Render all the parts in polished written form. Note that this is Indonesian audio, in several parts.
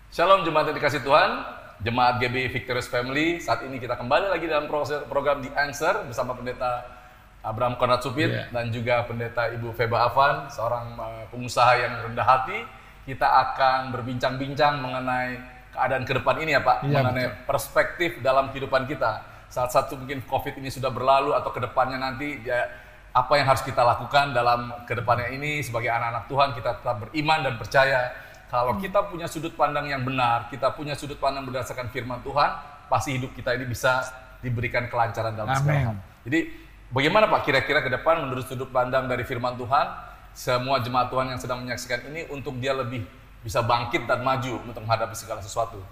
Shalom jemaat yang dikasih Tuhan, jemaat GB Victorious Family. Saat ini kita kembali lagi dalam program The Answer bersama Pendeta Abraham Konrad Supit dan juga Pendeta Ibu Feba Afan, seorang pengusaha yang rendah hati. Kita akan berbincang-bincang mengenai keadaan ke depan ini ya Pak, mengenai perspektif dalam kehidupan kita. Saat satu mungkin COVID ini sudah berlalu atau ke depannya nanti apa yang harus kita lakukan dalam ke depannya ini sebagai anak-anak Tuhan. Kita tetap beriman dan percaya kalau kita punya sudut pandang yang benar, kita punya sudut pandang berdasarkan firman Tuhan, pasti hidup kita ini bisa diberikan kelancaran dalam segala hal. Jadi bagaimana Pak kira-kira ke depan menurut sudut pandang dari firman Tuhan, semua jemaat Tuhan yang sedang menyaksikan ini untuk dia lebih bisa bangkit dan maju untuk menghadapi segala sesuatu.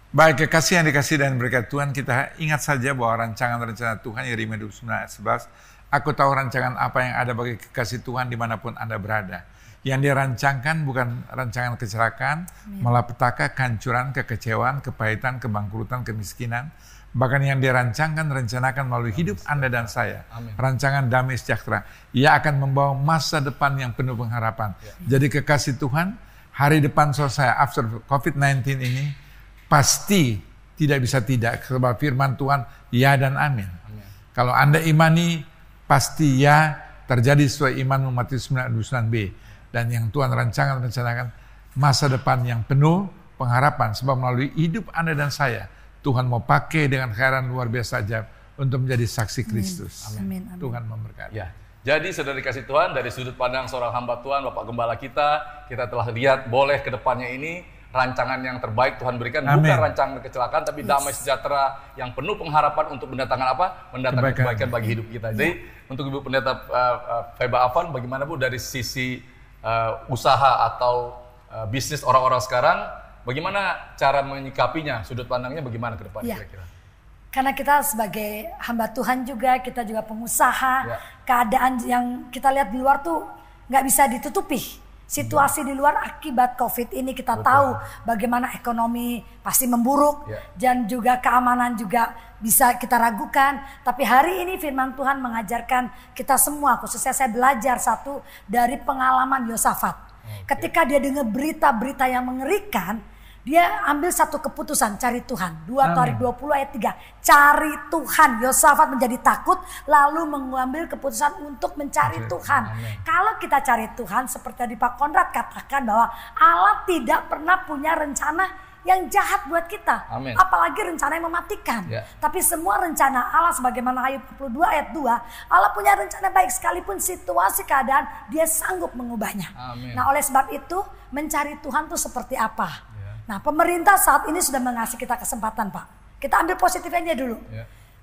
Baik, kekasih yang dikasih dan berkat Tuhan, kita ingat saja bahwa rancangan-rancangan Tuhan, Yeremia 29 ayat 11, aku tahu rancangan apa yang ada bagi kekasih Tuhan dimanapun Anda berada. Yang dia rancangkan bukan rancangan kecelakaan, malapetaka, kehancuran, kekecewaan, kepahitan, kebangkrutan, kemiskinan. Bahkan yang dia rancangkan, rencanakan melalui hidup Anda dan saya. Rancangan damai sejahtera. Ia akan membawa masa depan yang penuh pengharapan. Jadi kekasih Tuhan, hari depan selesai after COVID-19 ini, pasti tidak bisa tidak. Sebab firman Tuhan, ya dan amin. Kalau Anda imani, pasti ya terjadi sesuai iman Matius 9:9b. Dan yang Tuhan rencanakan masa depan yang penuh pengharapan. Sebab melalui hidup Anda dan saya, Tuhan mau pakai dengan khairan luar biasa ajaib untuk menjadi saksi Kristus. Amin. Tuhan memberkati. Ya. Jadi saudara dikasih Tuhan, dari sudut pandang seorang hamba Tuhan, Bapak Gembala kita telah lihat boleh ke depannya ini rancangan yang terbaik Tuhan berikan. Bukan rancangan kecelakaan, tapi damai sejahtera yang penuh pengharapan untuk mendatangkan apa? Mendatangkan kebaikan bagi hidup kita. Jadi untuk Ibu Pendeta Feba Afan, bagaimana Bu dari sisi usaha atau bisnis orang-orang sekarang, bagaimana cara menyikapinya, sudut pandangnya bagaimana ke depan kira-kira? Karena kita sebagai hamba Tuhan juga, kita juga pengusaha, keadaan yang kita lihat di luar tuh nggak bisa ditutupi. Situasi di luar akibat COVID ini kita tahu bagaimana ekonomi pasti memburuk dan juga keamanan juga bisa kita ragukan. Tapi hari ini firman Tuhan mengajarkan kita semua, khususnya saya belajar satu dari pengalaman Yosafat. Ketika dia dengar berita-berita yang mengerikan, dia ambil satu keputusan, cari Tuhan. 2 Tarik 20 ayat 3. Cari Tuhan. Yosafat menjadi takut lalu mengambil keputusan untuk mencari Tuhan. Kalau kita cari Tuhan, seperti tadi Pak Konrad katakan bahwa Allah tidak pernah punya rencana yang jahat buat kita. Apalagi rencana yang mematikan. Tapi semua rencana Allah sebagaimana Ayub 42 ayat 2. Allah punya rencana baik sekalipun situasi keadaan dia sanggup mengubahnya. Nah oleh sebab itu mencari Tuhan itu seperti apa? Nah pemerintah saat ini sudah mengasih kita kesempatan Pak. Kita ambil positifnya dulu.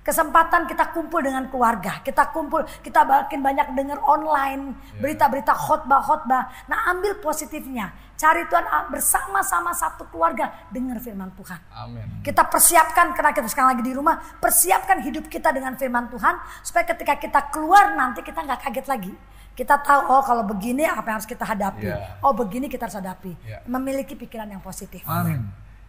Kesempatan kita kumpul dengan keluarga. Kita kumpul, kita makin banyak dengar online. Berita-berita khotbah-khotbah. Nah ambil positifnya. Cari Tuhan bersama-sama satu keluarga. Dengar firman Tuhan. Kita persiapkan, karena kita sekarang lagi di rumah. Persiapkan hidup kita dengan firman Tuhan. Supaya ketika kita keluar nanti kita gak kaget lagi. Kita tahu, oh kalau begini apa yang harus kita hadapi. Oh begini kita harus hadapi. Memiliki pikiran yang positif.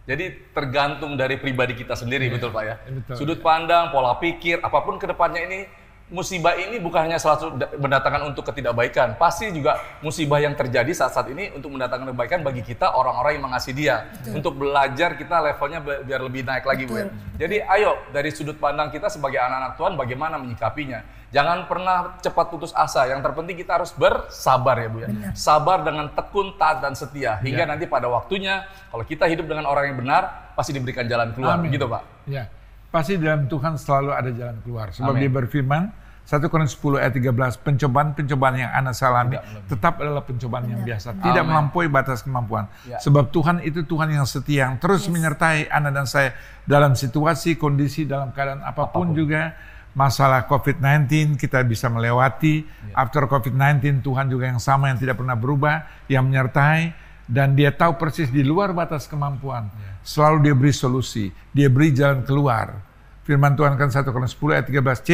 Jadi tergantung dari pribadi kita sendiri, betul Pak ya? Sudut pandang, pola pikir, apapun ke depannya ini, musibah ini bukan hanya selalu mendatangkan untuk ketidakbaikan. Pasti juga musibah yang terjadi saat-saat ini untuk mendatangkan kebaikan bagi kita, orang-orang yang mengasihi dia. Untuk belajar kita levelnya biar lebih naik lagi Bu ya. Jadi ayo dari sudut pandang kita sebagai anak-anak Tuhan bagaimana menyikapinya. Jangan pernah cepat putus asa. Yang terpenting kita harus bersabar ya Bu ya. Sabar dengan tekun, taat dan setia. Hingga nanti pada waktunya kalau kita hidup dengan orang yang benar pasti diberikan jalan keluar. Gitu Pak. Ya. Pasti dalam Tuhan selalu ada jalan keluar. Sebab dia berfirman 1 Korintus 10 ayat 13, pencobaan-pencobaan yang Anda alami tetap adalah pencobaan yang biasa. Tidak melampaui batas kemampuan. Sebab Tuhan itu Tuhan yang setia, yang terus menyertai Anda dan saya dalam situasi, kondisi, dalam keadaan apapun juga. Masalah COVID-19 kita bisa melewati. After COVID-19 Tuhan juga yang sama, yang tidak pernah berubah, yang menyertai. Dan dia tahu persis di luar batas kemampuan. Selalu dia beri solusi. Dia beri jalan keluar. Firman Tuhan kan 1 Korintus 10 ayat 13c,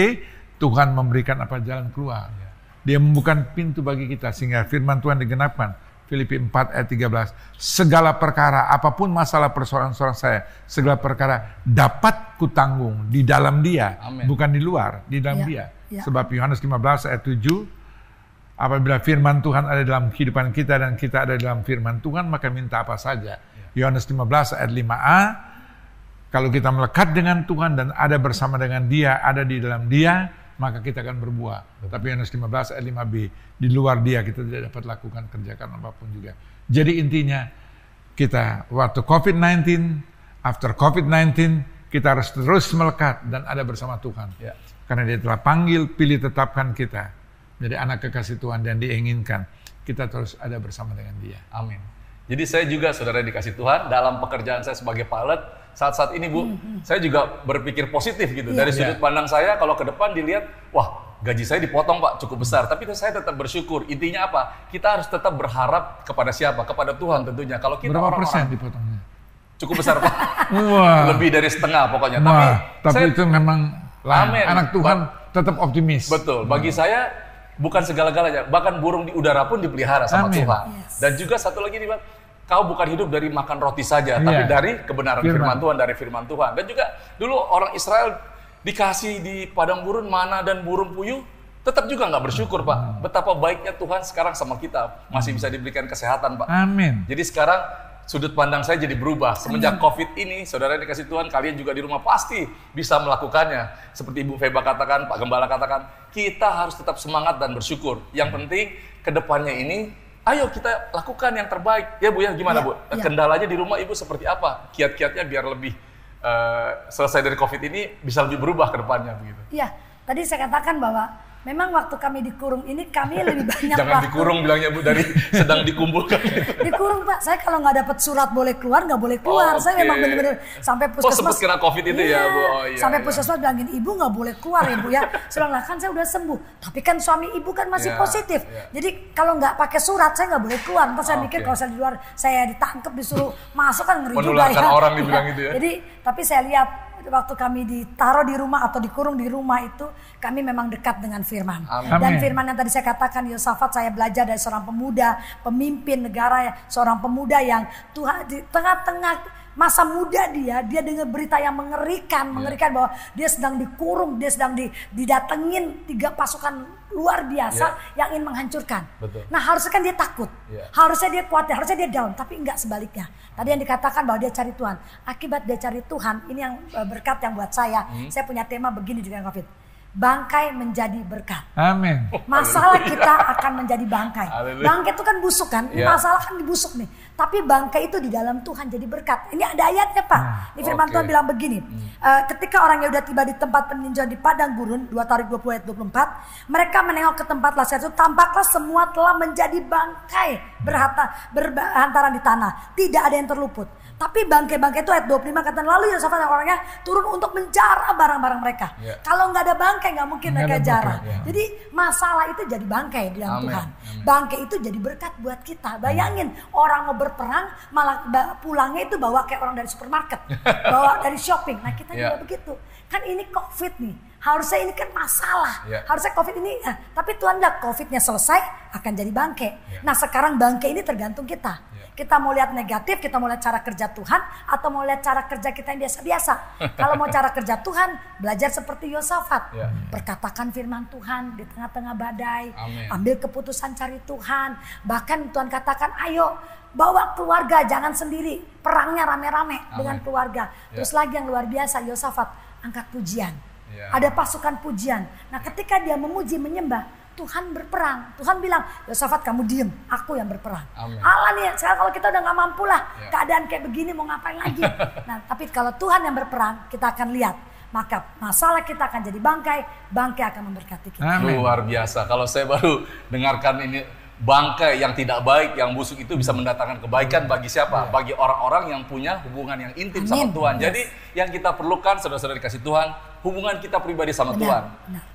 Tuhan memberikan apa jalan keluar. Dia membuka pintu bagi kita sehingga firman Tuhan digenapkan. Filipi 4 ayat 13. Segala perkara, apapun masalah persoalan-persoalan saya, segala perkara dapat kutanggung di dalam dia. Bukan di luar, di dalam dia. Sebab Yohanes 15 ayat 7, Apabila firman Tuhan ada dalam kehidupan kita dan kita ada dalam firman Tuhan, maka minta apa saja. Yohanes 15 ayat 5a, kalau kita melekat dengan Tuhan dan ada bersama dengan Dia, ada di dalam Dia, maka kita akan berbuah. Tapi Yohanes 15 ayat 5b, di luar Dia kita tidak dapat lakukan kerjakan apapun juga. Jadi intinya, kita waktu COVID-19, after COVID-19, kita harus terus melekat dan ada bersama Tuhan. Karena Dia telah panggil, pilih, tetapkan kita jadi anak kekasih Tuhan dan diinginkan kita terus ada bersama dengan Dia. Amin. Jadi saya juga, saudara dikasih Tuhan, dalam pekerjaan saya sebagai pilot, saat-saat ini Bu, saya juga berpikir positif gitu. Dari sudut pandang saya, kalau ke depan dilihat, wah gaji saya dipotong Pak, cukup besar. Tapi saya tetap bersyukur. Intinya apa? Kita harus tetap berharap kepada siapa? Kepada Tuhan tentunya. Kalau kita berapa persen dipotongnya? Cukup besar Pak. Wah. Lebih dari setengah pokoknya. Tapi itu memang anak Tuhan tetap optimis. Betul. Bagi saya bukan segala-galanya. Bahkan burung di udara pun dipelihara sama Tuhan. Dan juga satu lagi nih Pak, kau bukan hidup dari makan roti saja, tapi dari kebenaran firman Tuhan, dari firman Tuhan. Dan juga dulu orang Israel dikasih di padang gurun mana dan burung puyuh, tetap juga nggak bersyukur Pak. Betapa baiknya Tuhan sekarang sama kita, masih bisa diberikan kesehatan Pak. Amin. Jadi sekarang sudut pandang saya jadi berubah. Semenjak COVID ini, saudara dikasih Tuhan, kalian juga di rumah pasti bisa melakukannya. Seperti Ibu Feba katakan, Pak Gembala katakan, kita harus tetap semangat dan bersyukur. Yang penting kedepannya ini, ayo kita lakukan yang terbaik. Ya Bu ya, gimana Bu? Kendalanya di rumah Ibu seperti apa? Kiat-kiatnya biar lebih selesai dari COVID ini bisa lebih berubah ke depannya begitu. Iya, tadi saya katakan bahwa memang waktu kami dikurung ini kami lebih banyak Jangan waktu. Dikurung bilangnya Bu, dari sedang dikumpulkan. Dikurung Pak, saya kalau nggak dapat surat boleh keluar, nggak boleh keluar. Saya memang benar-benar sampai puskesmas. Sempat kena COVID itu ya Bu? Sampai puskesmas bilangin, Ibu nggak boleh keluar ya Bu ya. Saya bilang, kan saya udah sembuh. Tapi kan suami Ibu kan masih positif. Jadi kalau nggak pakai surat, saya nggak boleh keluar. Ntar saya mikir kalau saya di luar, saya ditangkap, disuruh masuk kan ngeri juga ya. Orang dibilang gitu ya. Jadi, tapi saya lihat, waktu kami ditaruh di rumah atau dikurung di rumah itu, kami memang dekat dengan firman. Dan firman yang tadi saya katakan, Yosafat, saya belajar dari seorang pemuda, pemimpin negara, seorang pemuda yang Tuhan di tengah-tengah masa muda dia dengar berita yang mengerikan bahwa dia sedang dikurung, dia sedang didatengin 3 pasukan luar biasa yang ingin menghancurkan. Nah harusnya kan dia takut, harusnya dia khawatir, harusnya dia down, tapi enggak sebaliknya. Tadi yang dikatakan bahwa dia cari Tuhan, akibat dia cari Tuhan, ini yang berkat yang buat saya punya tema begini dengan COVID. Bangkai menjadi berkat. Amin. Masalah kita akan menjadi bangkai. Bangkai itu kan busuk kan, masalah kan dibusuk nih. Tapi bangkai itu di dalam Tuhan jadi berkat. Ini ada ayatnya Pak. Di firman Tuhan bilang begini. Ketika orang Yehuda tiba di tempat peninjauan di padang gurun, 2 Tarik 20 ayat 24. Mereka menengok ke tempat lasar itu, tampaklah semua telah menjadi bangkai berhantaran di tanah. Tidak ada yang terluput. Tapi bangkai-bangkai itu ayat 25 kata, lalu Yosafat dan orangnya turun untuk menjara barang-barang mereka. Kalau nggak ada bangkai nggak mungkin mereka jara. Jadi masalah itu jadi bangkai di dalam Tuhan. Bangkai itu jadi berkat buat kita. Bayangin orang mau berperang malah pulangnya itu bawa kayak orang dari supermarket, bawa dari shopping. Nah kita juga begitu. Kan ini COVID nih. Harusnya ini kan masalah. Harusnya COVID ini, tapi Tuhan bilang COVID-nya selesai akan jadi bangkai. Nah sekarang bangkai ini tergantung kita. Kita mau lihat negatif, kita mau lihat cara kerja Tuhan, atau mau lihat cara kerja kita yang biasa-biasa. Kalau mau cara kerja Tuhan, belajar seperti Yosafat. Perkatakan firman Tuhan di tengah-tengah badai. Ambil keputusan cari Tuhan. Bahkan Tuhan katakan, ayo bawa keluarga, jangan sendiri. Perangnya rame-rame dengan keluarga. Terus lagi yang luar biasa, Yosafat angkat pujian. Ada pasukan pujian. Nah ketika dia memuji, menyembah, Tuhan berperang. Tuhan bilang, Yosafat kamu diem, aku yang berperang. Allah nih, sekarang kalau kita udah gak mampu lah, keadaan kayak begini mau ngapain lagi. Nah tapi kalau Tuhan yang berperang, kita akan lihat. Maka masalah kita akan jadi bangkai, bangkai akan memberkati kita. Luar biasa, kalau saya baru dengarkan ini, bangkai yang tidak baik, yang busuk itu bisa mendatangkan kebaikan bagi siapa? Bagi orang-orang yang punya hubungan yang intim sama Tuhan. Jadi yang kita perlukan, saudara-saudara dikasih Tuhan, hubungan kita pribadi sama Tuhan.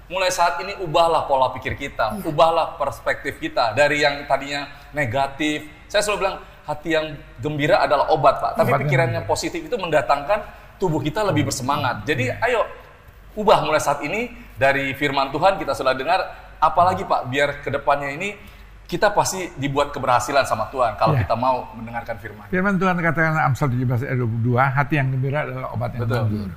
Mulai saat ini ubahlah pola pikir kita, ubahlah perspektif kita dari yang tadinya negatif. Saya selalu bilang hati yang gembira adalah obat Pak, tapi pikiran yang positif itu mendatangkan tubuh kita lebih bersemangat. Jadi ayo ubah mulai saat ini dari firman Tuhan kita sudah dengar, apalagi Pak biar kedepannya ini kita pasti dibuat keberhasilan sama Tuhan kalau kita mau mendengarkan firman. Firman Tuhan katakan Amsal 17 ayat 22, hati yang gembira adalah obat yang manjur.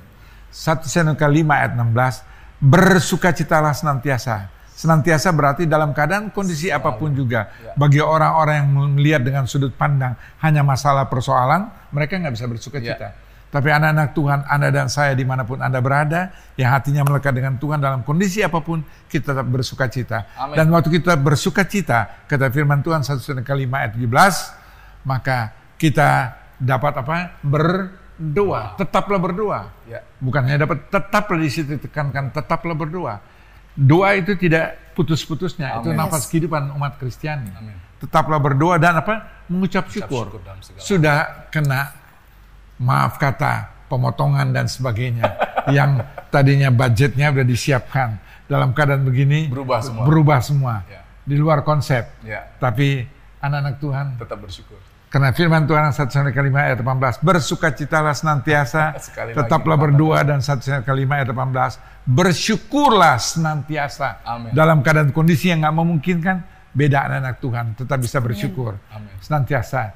1 Tesalonika 5 ayat 16, bersukacitalah senantiasa, Senantiasa berarti dalam keadaan kondisi apapun juga. Bagi orang-orang yang melihat dengan sudut pandang hanya masalah persoalan, mereka nggak bisa bersuka cita. Tapi anak-anak Tuhan, Anda dan saya dimanapun Anda berada, yang hatinya melekat dengan Tuhan dalam kondisi apapun, kita tetap bersuka cita. Amin. Dan waktu kita bersuka cita, kata firman Tuhan 1 Tesalonika 5 ayat 17, maka kita dapat apa? Berdoa. Tetaplah berdoa. Bukan hanya dapat, tetaplah di situ ditekankan, tetaplah berdoa. Doa itu tidak putus-putusnya, itu nafas kehidupan umat Kristiani. Tetaplah berdoa dan apa? Mengucap syukur. Sudah kena, maaf kata, pemotongan dan sebagainya, yang tadinya budgetnya sudah disiapkan, dalam keadaan begini berubah semua. Di luar konsep. Tapi anak-anak Tuhan tetap bersyukur. Karena firman Tuhan 1 Tesalonika 5 ayat 18, bersukacitalah senantiasa, tetaplah berdoa, dan 1 Tesalonika 5 ayat 18, bersyukurlah senantiasa. Dalam keadaan kondisi yang nggak memungkinkan, beda anak-anak Tuhan, tetap bisa bersyukur. Senantiasa.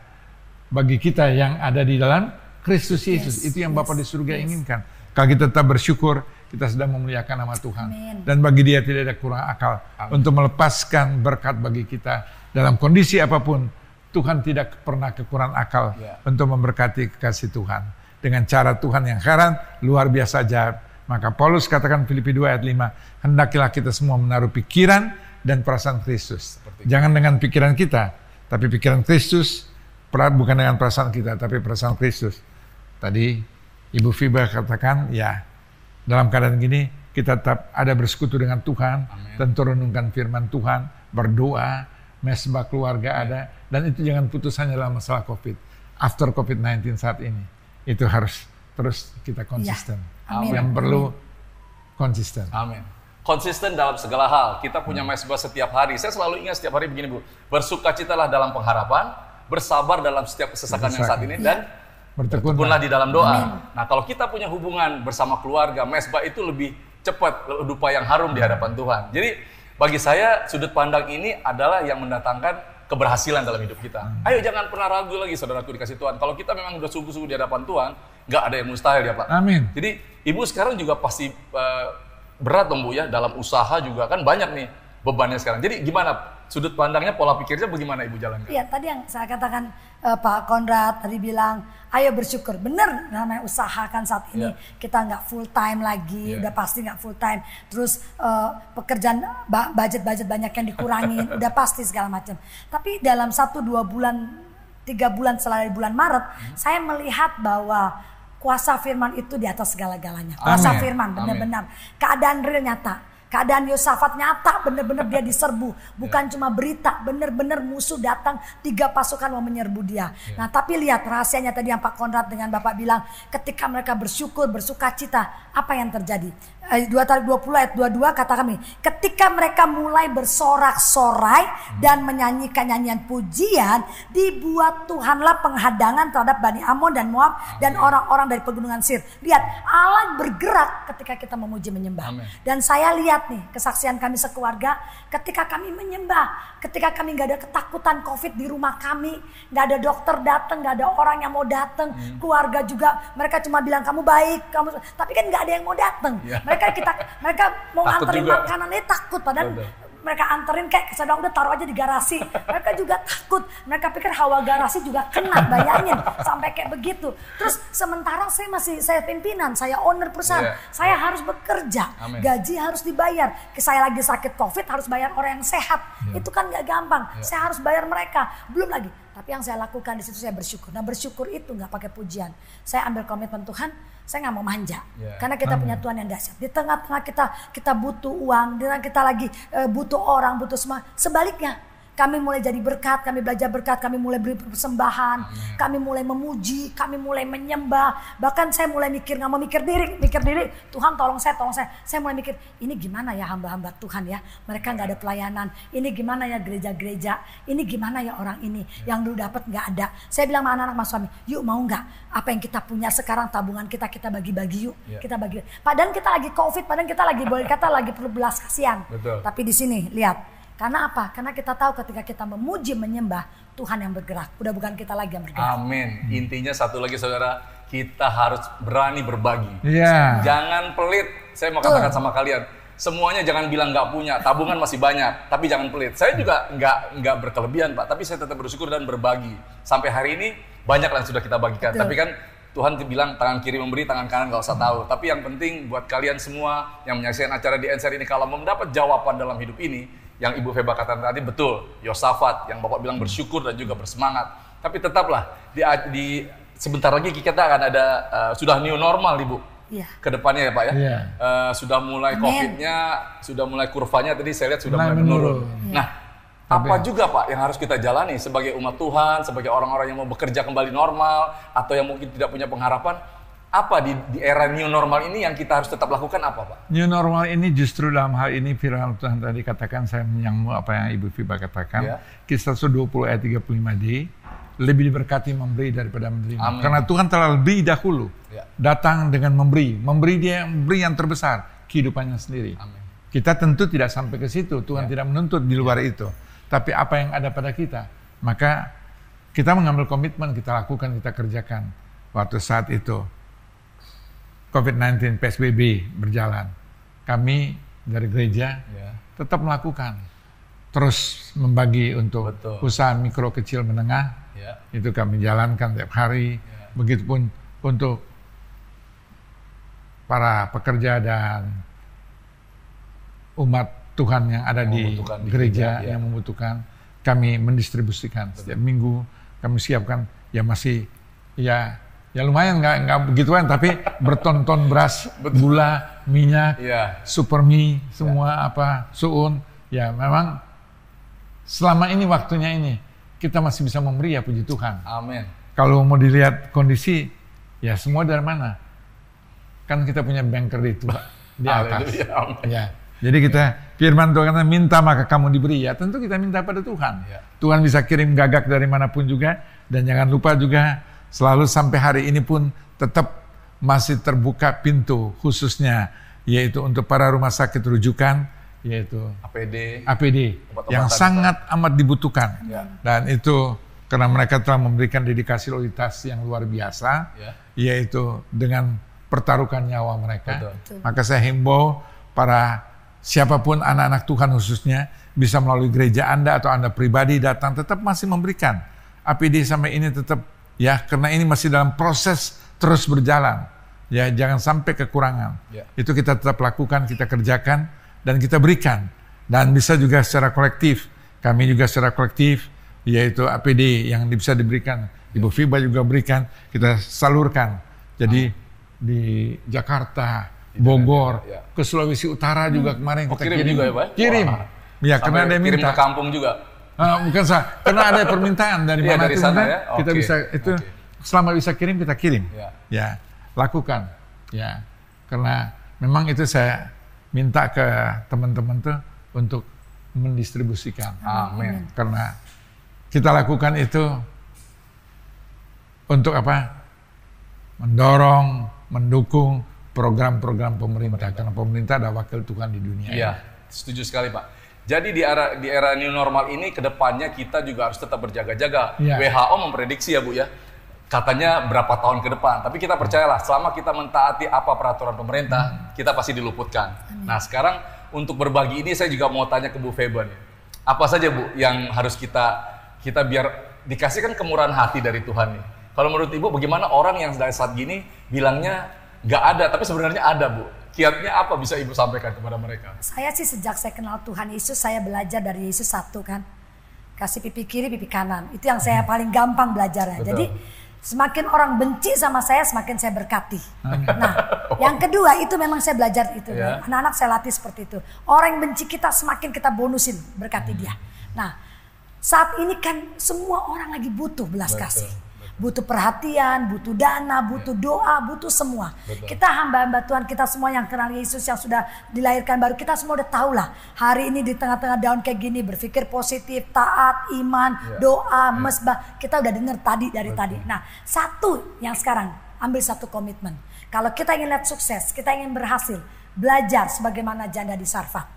Bagi kita yang ada di dalam Kristus Yesus, itu yang Bapa di surga inginkan. Kalau kita tetap bersyukur, kita sedang memuliakan nama Tuhan. Dan bagi Dia tidak ada kurang akal untuk melepaskan berkat bagi kita dalam kondisi apapun. Tuhan tidak pernah kekurangan akal untuk memberkati kekasih Tuhan. Dengan cara Tuhan yang heran, luar biasa ajaib. Maka Paulus katakan Filipi 2 ayat 5, hendakilah kita semua menaruh pikiran dan perasaan Kristus. Jangan dengan pikiran kita, tapi pikiran Kristus, bukan dengan perasaan kita, tapi perasaan Kristus. Tadi Ibu Fiba katakan, ya dalam keadaan gini, kita tetap ada bersekutu dengan Tuhan, dan renungkan firman Tuhan, berdoa, mesbah keluarga ada, dan itu jangan putus hanya dalam masalah COVID. After COVID-19 saat ini, itu harus terus kita konsisten. Yang perlu konsisten. Konsisten dalam segala hal. Kita punya mesbah setiap hari. Saya selalu ingat setiap hari begini, Bu. Bersukacitalah dalam pengharapan, bersabar dalam setiap kesesakan yang saat ini, dan bertekunlah di dalam doa. Nah, kalau kita punya hubungan bersama keluarga, mesbah itu lebih cepat, dupa yang harum di hadapan Tuhan. Jadi bagi saya, sudut pandang ini adalah yang mendatangkan keberhasilan dalam hidup kita. Ayo jangan pernah ragu lagi, saudaraku dikasih Tuhan. Kalau kita memang udah sungguh-sungguh di hadapan Tuhan, nggak ada yang mustahil ya Pak. Amin. Jadi Ibu sekarang juga pasti berat dong Bu ya, dalam usaha juga kan banyak nih bebannya sekarang. Jadi gimana sudut pandangnya, pola pikirnya bagaimana Ibu jalankan? Iya, tadi yang saya katakan Pak Konrad tadi bilang, ayo bersyukur. Bener, namanya usaha kan saat ini kita nggak full time lagi, udah pasti nggak full time. Terus pekerjaan budget banyak yang dikurangin, udah pasti segala macam. Tapi dalam 1-2 bulan, 3 bulan setelah bulan Maret, saya melihat bahwa kuasa firman itu di atas segala-galanya. Kuasa firman benar-benar, keadaan real nyata. Keadaan Yosafat nyata, benar-benar dia diserbu. Bukan cuma berita, benar-benar musuh datang, 3 pasukan mau menyerbu dia. Nah, tapi lihat rahasianya tadi yang Pak Konrad dengan Bapak bilang, ketika mereka bersyukur, bersukacita, apa yang terjadi? 2:20 ayat 22 kata kami, ketika mereka mulai bersorak-sorai dan menyanyikan nyanyian pujian, dibuat Tuhanlah penghadangan terhadap Bani Amon dan Moab dan orang-orang dari pegunungan Sir. Lihat, Allah bergerak ketika kita memuji menyembah. Dan saya lihat nih kesaksian kami sekeluarga, ketika kami menyembah, ketika kami nggak ada ketakutan COVID di rumah kami, nggak ada dokter datang, nggak ada orang yang mau datang, keluarga juga mereka cuma bilang kamu baik, kamu, tapi kan nggak ada yang mau datang. Mereka mau nganterin makanan aja takut, padahal mereka anterin kayak sedang udah taruh aja di garasi. Mereka juga takut. Mereka pikir hawa garasi juga kena, bayangin sampai kayak begitu. Terus sementara saya pimpinan, saya owner perusahaan, saya harus bekerja, gaji harus dibayar. Saya lagi sakit COVID harus bayar orang yang sehat. Itu kan nggak gampang. Saya harus bayar mereka. Belum lagi. Tapi yang saya lakukan di situ saya bersyukur. Nah, bersyukur itu nggak pakai pujian. Saya ambil komitmen Tuhan, saya nggak mau manja. Karena kita punya Tuhan yang dahsyat. Di tengah-tengah kita butuh uang, di tengah kita lagi butuh orang, butuh semua. Sebaliknya, kami mulai jadi berkat, kami belajar berkat, kami mulai beri persembahan, kami mulai memuji, kami mulai menyembah. Bahkan saya mulai mikir, nggak mau mikir diri, Tuhan tolong saya. Saya mulai mikir, ini gimana ya hamba-hamba Tuhan ya, mereka nggak ada pelayanan. Ini gimana ya gereja-gereja, ini gimana ya orang ini, yang dulu dapat nggak ada. Saya bilang sama anak-anak mas suami, yuk mau nggak, apa yang kita punya sekarang tabungan kita bagi-bagi yuk, kita bagi. Padahal kita lagi COVID, padahal kita lagi boleh kata lagi perlu belas kasihan. Tapi di sini lihat. Karena apa? Karena kita tahu ketika kita memuji, menyembah, Tuhan yang bergerak. Udah bukan kita lagi yang bergerak. Amin. Intinya satu lagi saudara, kita harus berani berbagi. Yeah. Jangan pelit. Saya mau katakan sama kalian, semuanya jangan bilang nggak punya, tabungan masih banyak, tapi jangan pelit. Saya juga nggak berkelebihan Pak, tapi saya tetap bersyukur dan berbagi. Sampai hari ini banyak yang sudah kita bagikan. Betul. Tapi kan Tuhan bilang tangan kiri memberi, tangan kanan nggak usah tahu. Tapi yang penting buat kalian semua yang menyaksikan acara di Answer ini, kalau mau mendapat jawaban dalam hidup ini, yang Ibu Feba katakan tadi betul, Yosafat yang Bapak bilang bersyukur dan juga bersemangat. Tapi tetaplah di sebentar lagi kita akan ada sudah new normal Ibu. Iya. Kedepannya ya Pak ya, iya. Sudah mulai COVID-nya, sudah mulai kurvanya tadi saya lihat sudah mulai menurun. Iya. Nah, apa juga Pak yang harus kita jalani sebagai umat Tuhan, sebagai orang-orang yang mau bekerja kembali normal, atau yang mungkin tidak punya pengharapan, apa di era new normal ini yang kita harus tetap lakukan apa Pak? New normal ini justru dalam hal ini firman Tuhan tadi katakan, saya menyambung apa yang Ibu Fiba katakan, iya. Kisah 20 ayat 35d, lebih diberkati memberi daripada menerima. Amin. Karena Tuhan telah lebih dahulu datang dengan memberi yang terbesar, kehidupannya sendiri. Amin. Kita tentu tidak sampai ke situ, Tuhan tidak menuntut di luar itu. Tapi apa yang ada pada kita, maka kita mengambil komitmen, kita lakukan, kita kerjakan. Waktu saat itu COVID-19 PSBB berjalan, kami dari gereja tetap melakukan, terus membagi untuk usaha mikro, kecil, menengah. Itu kami jalankan tiap hari. Begitupun untuk para pekerja dan umat Tuhan yang ada di gereja yang membutuhkan, kami mendistribusikan setiap minggu. Kami siapkan masih lumayan, nggak begituan, tapi berton-ton beras, gula, minyak, super mie, semua suun. Ya memang selama ini waktunya ini kita masih bisa memberi, ya puji Tuhan. Amin. Kalau mau dilihat kondisi, ya semua dari mana? Kan kita punya bank kredit di atas. Ya. Jadi kita, firman Tuhan kata, minta maka kamu diberi. Ya tentu kita minta pada Tuhan. Ya. Tuhan bisa kirim gagak dari manapun juga. Dan jangan lupa juga, selalu sampai hari ini pun tetap masih terbuka pintu khususnya, yaitu untuk para rumah sakit rujukan, yaitu APD yang sangat amat dibutuhkan. Dan itu karena mereka telah memberikan dedikasi loyalitas yang luar biasa, yaitu dengan pertaruhkan nyawa mereka. Betul. Maka saya himbau para siapapun anak-anak Tuhan khususnya bisa melalui gereja Anda atau Anda pribadi datang, tetap masih memberikan. APD sampai ini tetap karena ini masih dalam proses terus berjalan. Ya, jangan sampai kekurangan. Itu kita tetap lakukan, kita kerjakan, dan kita berikan. Dan bisa juga secara kolektif. Kami juga secara kolektif, yaitu APD yang bisa diberikan. Ibu Fiba juga berikan, kita salurkan. Jadi di Jakarta, Bogor, ke Sulawesi Utara juga kemarin kita kirim juga ya Pak? Kirim. Ya, karena ada yang minta. Kirim ke kampung juga? Bukan karena ada permintaan dari mana dari sana ya? Kita bisa itu selama bisa kirim kita kirim. Ya, lakukan. Ya, karena memang itu saya minta ke teman-teman tuh untuk mendistribusikan. Amin. Karena kita lakukan itu untuk apa? Mendorong, mendukung program-program pemerintah. Karena pemerintah ada wakil Tuhan di dunia. Iya, setuju sekali Pak. Jadi di era new normal ini, kedepannya kita juga harus tetap berjaga-jaga. WHO memprediksi ya Bu ya, katanya berapa tahun ke depan. Tapi kita percayalah, selama kita mentaati apa peraturan pemerintah, kita pasti diluputkan. Nah sekarang untuk berbagi ini saya juga mau tanya ke Bu Feba nih. Apa saja Bu yang harus kita biar dikasihkan kemurahan hati dari Tuhan nih. Kalau menurut Ibu bagaimana orang yang saat gini bilangnya nggak ada, tapi sebenarnya ada Bu. Kiatnya apa bisa Ibu sampaikan kepada mereka? Saya sih sejak saya kenal Tuhan Yesus, saya belajar dari Yesus satu kan. Kasih pipi kiri, pipi kanan. Itu yang saya paling gampang belajarnya. Betul. Jadi semakin orang benci sama saya, semakin saya berkati. Nah, yang kedua itu memang saya belajar itu. Anak-anak saya latih seperti itu. Orang yang benci kita, semakin kita bonusin berkati dia. Nah, saat ini kan semua orang lagi butuh belas kasih. Butuh perhatian, butuh dana, butuh doa, butuh semua. Kita hamba-hamba Tuhan, kita semua yang kenal Yesus, yang sudah dilahirkan baru, kita semua udah tahu lah. Hari ini di tengah-tengah daun kayak gini, berpikir positif, taat, iman, doa, mesbah. Kita udah dengar tadi dari tadi. Nah, satu yang sekarang, ambil satu komitmen. Kalau kita ingin lihat sukses, kita ingin berhasil, belajar sebagaimana janda di Sarfat.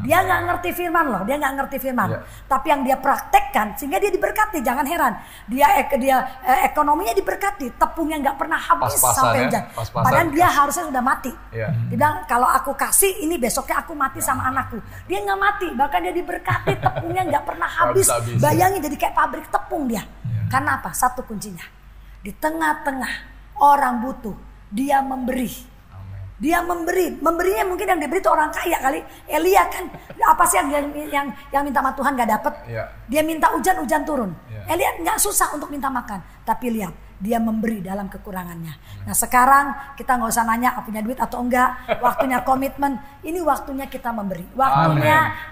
Dia nggak ngerti firman loh, dia nggak ngerti firman. Tapi yang dia praktekkan sehingga dia diberkati. Jangan heran, dia ekonominya diberkati, tepungnya nggak pernah habis sampai hujan. Padahal dia harusnya sudah mati. Dia bilang kalau aku kasih ini besoknya aku mati sama anakku. Dia nggak mati, bahkan dia diberkati, tepungnya nggak pernah habis. Bayangin jadi kayak pabrik tepung dia. Karena apa? Satu kuncinya, di tengah-tengah orang butuh, dia memberi. Dia memberinya mungkin yang diberi itu orang kaya kali. Elia kan apa sih yang minta sama Tuhan gak dapet? Dia minta hujan turun. Elia nggak susah untuk minta makan, tapi lihat dia memberi dalam kekurangannya. Nah sekarang kita nggak usah nanya punya duit atau enggak, waktunya komitmen. Ini waktunya kita memberi.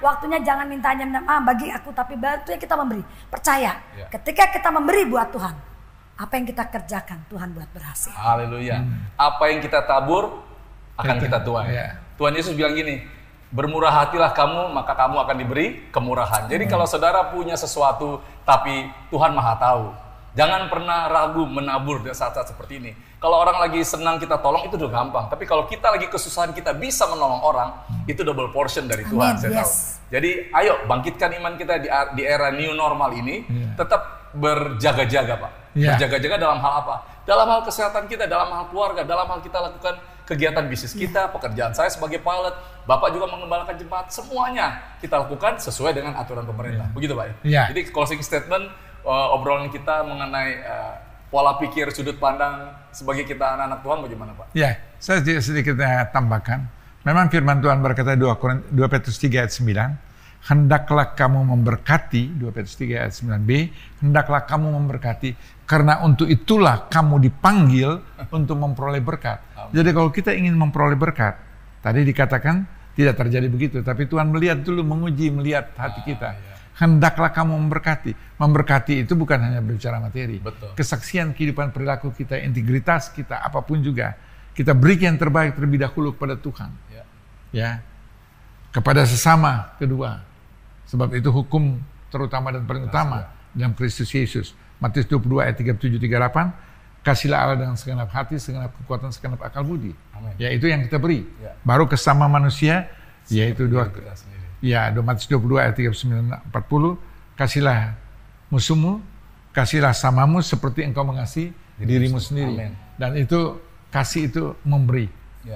Waktunya jangan mintanya bagi aku, tapi waktunya kita memberi. Percaya, ketika kita memberi buat Tuhan, apa yang kita kerjakan Tuhan buat berhasil. Haleluya. Apa yang kita tabur akan kita tuai. Tuhan Yesus bilang gini, bermurah hatilah kamu, maka kamu akan diberi kemurahan. Jadi kalau saudara punya sesuatu, tapi Tuhan Maha tahu, jangan pernah ragu menabur di saat-saat seperti ini. Kalau orang lagi senang kita tolong, itu udah gampang. Tapi kalau kita lagi kesusahan, kita bisa menolong orang, itu double portion dari Tuhan. Saya tahu. Jadi ayo bangkitkan iman kita di era new normal ini, tetap berjaga-jaga Pak. Berjaga-jaga dalam hal apa? Dalam hal kesehatan kita, dalam hal keluarga, dalam hal kita lakukan kegiatan bisnis kita, pekerjaan saya sebagai pilot, Bapak juga mengembalakan jemaat, semuanya kita lakukan sesuai dengan aturan pemerintah. Begitu Pak ya? Jadi closing statement obrolan kita mengenai pola pikir, sudut pandang sebagai kita anak-anak Tuhan bagaimana Pak? Ya, saya sedikit tambahkan. Memang firman Tuhan berkata 2 Petrus 3 ayat 9, hendaklah kamu memberkati, 2 Petrus 3 ayat 9b, hendaklah kamu memberkati, karena untuk itulah kamu dipanggil untuk memperoleh berkat. Jadi kalau kita ingin memperoleh berkat, tadi dikatakan tidak terjadi begitu, tapi Tuhan melihat dulu, melihat hati kita. Hendaklah kamu memberkati. Memberkati itu bukan hanya berbicara materi. Kesaksian kehidupan perilaku kita, integritas kita, apapun juga. Kita berikan yang terbaik terlebih dahulu kepada Tuhan. Kepada sesama kedua. Sebab itu hukum terutama dan paling utama dalam Kristus Yesus. Matius 22 ayat 37-38. Kasihlah Allah dengan segenap hati, segenap kekuatan, segenap akal budi. Ya itu yang kita beri. Baru ke sama manusia, yaitu Matius 22 ayat 39-40. Kasihlah musuhmu, kasihlah samamu seperti engkau mengasihi dirimu sendiri. Dan itu kasih itu memberi.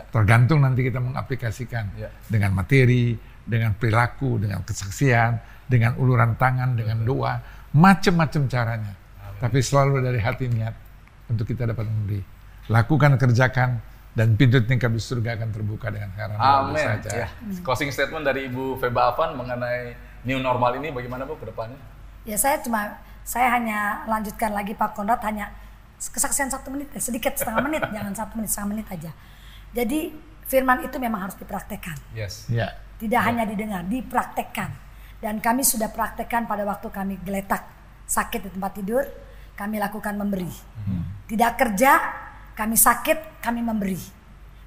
Tergantung nanti kita mengaplikasikan dengan materi, dengan perilaku, dengan kesaksian, dengan uluran tangan, dengan doa, macam-macam caranya. Tapi selalu dari hati niat untuk kita dapat memberi. Lakukan, kerjakan, dan pintu tingkat di surga akan terbuka dengan cara saja. Closing statement dari Ibu Feba Afan mengenai new normal ini bagaimana Bu ke depannya? Ya saya hanya lanjutkan lagi Pak Konrad, hanya kesaksian 1 menit, sedikit setengah menit, jangan 1 menit, setengah menit aja. Jadi firman itu memang harus dipraktekkan. Tidak hanya didengar, dipraktekkan. Dan kami sudah praktekkan pada waktu kami geletak, sakit di tempat tidur, kami lakukan memberi. Tidak kerja, kami sakit, kami memberi.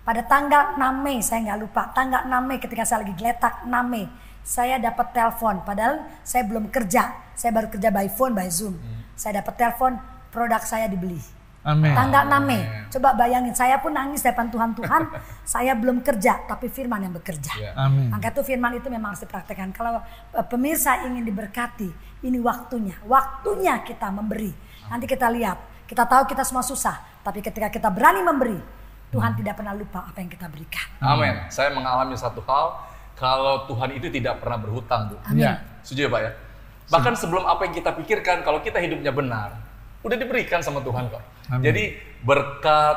Pada tanggal 6 Mei, saya nggak lupa, tanggal 6 Mei ketika saya lagi geletak, 6 Mei, saya dapat telepon, padahal saya belum kerja, saya baru kerja by phone, by Zoom. Saya dapat telepon, produk saya dibeli. Tanggal 6 Mei, coba bayangin, saya pun nangis depan Tuhan, saya belum kerja, tapi firman yang bekerja. Maka itu firman itu memang harus dipraktekkan. Kalau pemirsa ingin diberkati, ini waktunya kita memberi. Nanti kita lihat, kita tahu kita semua susah, tapi ketika kita berani memberi, Tuhan tidak pernah lupa apa yang kita berikan. Amin. Saya mengalami satu hal, kalau Tuhan itu tidak pernah berhutang, Bu. Setuju ya Pak ya? Bahkan sebelum apa yang kita pikirkan, kalau kita hidupnya benar, udah diberikan sama Tuhan kok. Jadi berkat,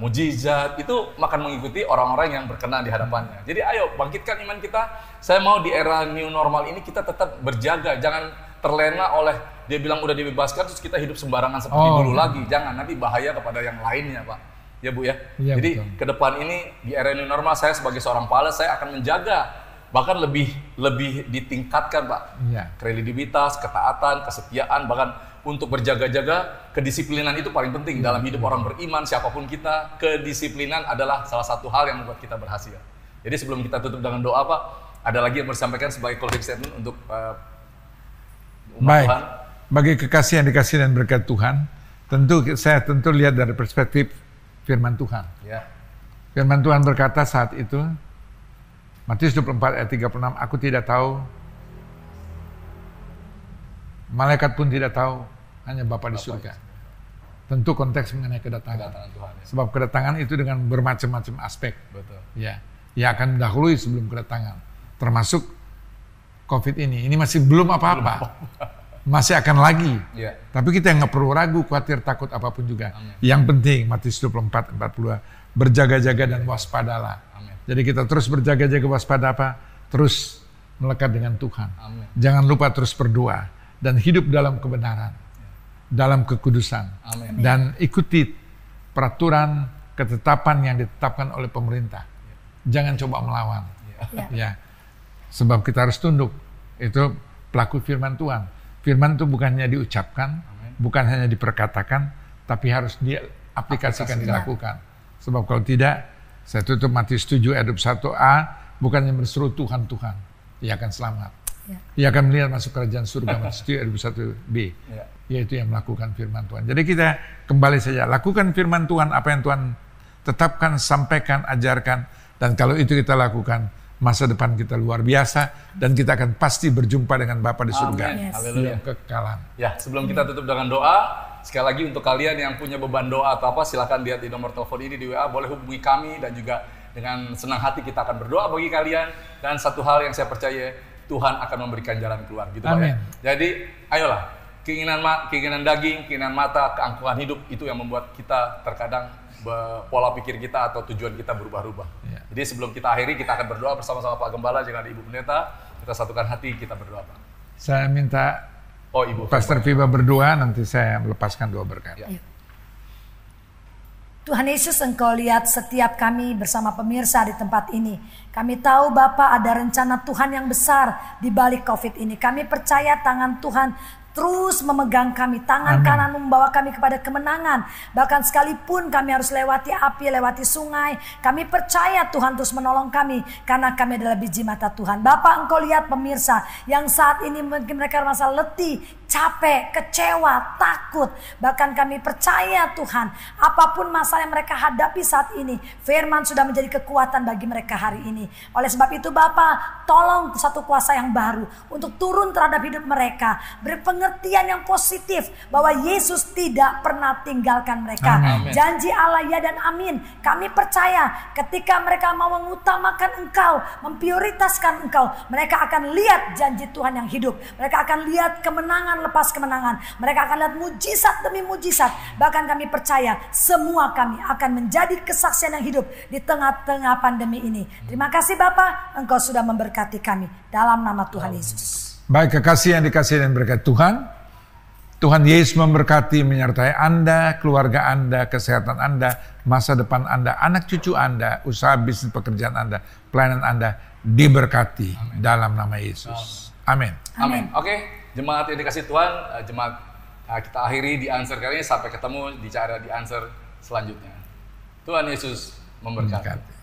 mujizat itu akan mengikuti orang-orang yang berkenan di hadapannya. Jadi ayo bangkitkan iman kita. Saya mau di era new normal ini kita tetap berjaga, jangan terlena oleh dia bilang udah dibebaskan terus kita hidup sembarangan seperti dulu lagi. Jangan, nanti bahaya kepada yang lainnya Pak. Ya Bu ya. Jadi ke depan ini di era new normal, saya sebagai seorang pilot, saya akan menjaga, bahkan lebih ditingkatkan Pak. Kredibilitas, ketaatan, kesetiaan, bahkan untuk berjaga-jaga, kedisiplinan itu paling penting dalam hidup orang beriman, siapapun kita. Kedisiplinan adalah salah satu hal yang membuat kita berhasil. Jadi sebelum kita tutup dengan doa Pak, ada lagi yang bersampaikan sebagai closing statement untuk Baik, Tuhan. Bagi kekasih yang dikasih dan berkat Tuhan, saya tentu lihat dari perspektif firman Tuhan. Firman Tuhan berkata saat itu, Matius 24 ayat 36, aku tidak tahu, malaikat pun tidak tahu, hanya Bapa di surga. Tentu konteks mengenai kedatangan Tuhan, ya. Sebab kedatangan itu dengan bermacam-macam aspek. Betul. Ya, ia akan mendahului sebelum kedatangan, termasuk COVID ini. Ini masih belum apa-apa, masih akan lagi. Ya. Tapi kita nggak perlu ragu, khawatir, takut apapun juga. Amin. Yang penting Matius 24, 42, berjaga-jaga dan waspadalah. Amin. Jadi kita terus berjaga-jaga, waspada apa? Terus melekat dengan Tuhan. Amin. Jangan lupa terus berdoa dan hidup dalam kebenaran, dalam kekudusan. Amin. Dan ikuti peraturan ketetapan yang ditetapkan oleh pemerintah. Jangan coba melawan. Ya. Sebab kita harus tunduk. Itu pelaku firman Tuhan. Firman itu bukannya diucapkan, bukan hanya diperkatakan, tapi harus diaplikasikan, dilakukan. Sebab kalau tidak, saya tutup Matius 7 ayat 21a, bukannya berseru Tuhan, Tuhan, ia akan selamat. Ia akan melihat masuk kerajaan surga, Matius 7 ayat 21b. Yaitu yang melakukan firman Tuhan. Jadi kita kembali saja, lakukan firman Tuhan, apa yang Tuhan tetapkan, sampaikan, ajarkan. Dan kalau itu kita lakukan, masa depan kita luar biasa, dan kita akan pasti berjumpa dengan Bapa di surga. Haleluya. Kekekalan. Ya, sebelum kita tutup dengan doa, sekali lagi untuk kalian yang punya beban doa atau apa, silakan lihat di nomor telepon ini di WA, boleh hubungi kami, dan juga dengan senang hati kita akan berdoa bagi kalian. Dan satu hal yang saya percaya, Tuhan akan memberikan jalan keluar, gitu Pak ya. Jadi, ayolah, keinginan daging, keinginan mata, keangkuhan hidup, itu yang membuat kita terkadang pola pikir kita atau tujuan kita berubah-ubah. Ya. Jadi sebelum kita akhiri, kita akan berdoa bersama-sama Pak Gembala, jangan Ibu Pendeta, kita satukan hati, kita berdoa Pak. Saya minta Ibu Pastor Fiba berdoa, nanti saya melepaskan doa berkat. Ya. Tuhan Yesus, Engkau lihat setiap kami bersama pemirsa di tempat ini. Kami tahu Bapa ada rencana Tuhan yang besar di balik COVID ini. Kami percaya tangan Tuhan terus memegang kami, tangan kanan membawa kami kepada kemenangan. Bahkan sekalipun kami harus lewati api, lewati sungai, kami percaya Tuhan terus menolong kami, karena kami adalah biji mata Tuhan. Bapak, Engkau lihat pemirsa yang saat ini mungkin mereka merasa letih, capek, kecewa, takut. Bahkan kami percaya Tuhan, apapun masalah yang mereka hadapi saat ini, firman sudah menjadi kekuatan bagi mereka hari ini. Oleh sebab itu Bapak, tolong satu kuasa yang baru untuk turun terhadap hidup mereka, pengertian yang positif bahwa Yesus tidak pernah tinggalkan mereka. Amin. Janji Allah ya dan amin. Kami percaya ketika mereka mau mengutamakan Engkau, memprioritaskan Engkau, mereka akan lihat janji Tuhan yang hidup. Mereka akan lihat kemenangan lepas kemenangan. Mereka akan lihat mujizat demi mujizat. Bahkan kami percaya semua kami akan menjadi kesaksian yang hidup di tengah-tengah pandemi ini. Terima kasih Bapak, Engkau sudah memberkati kami dalam nama Tuhan Yesus. Baik, kekasih yang dikasihi dan berkat Tuhan, Tuhan Yesus memberkati, menyertai Anda, keluarga Anda, kesehatan Anda, masa depan Anda, anak cucu Anda, usaha bisnis pekerjaan Anda, pelayanan Anda diberkati. Amin. Dalam nama Yesus. Amin. Amin. Oke, jemaat yang dikasihi Tuhan, jemaat kita akhiri di answer kali ini, sampai ketemu di cara di answer selanjutnya. Tuhan Yesus memberkati.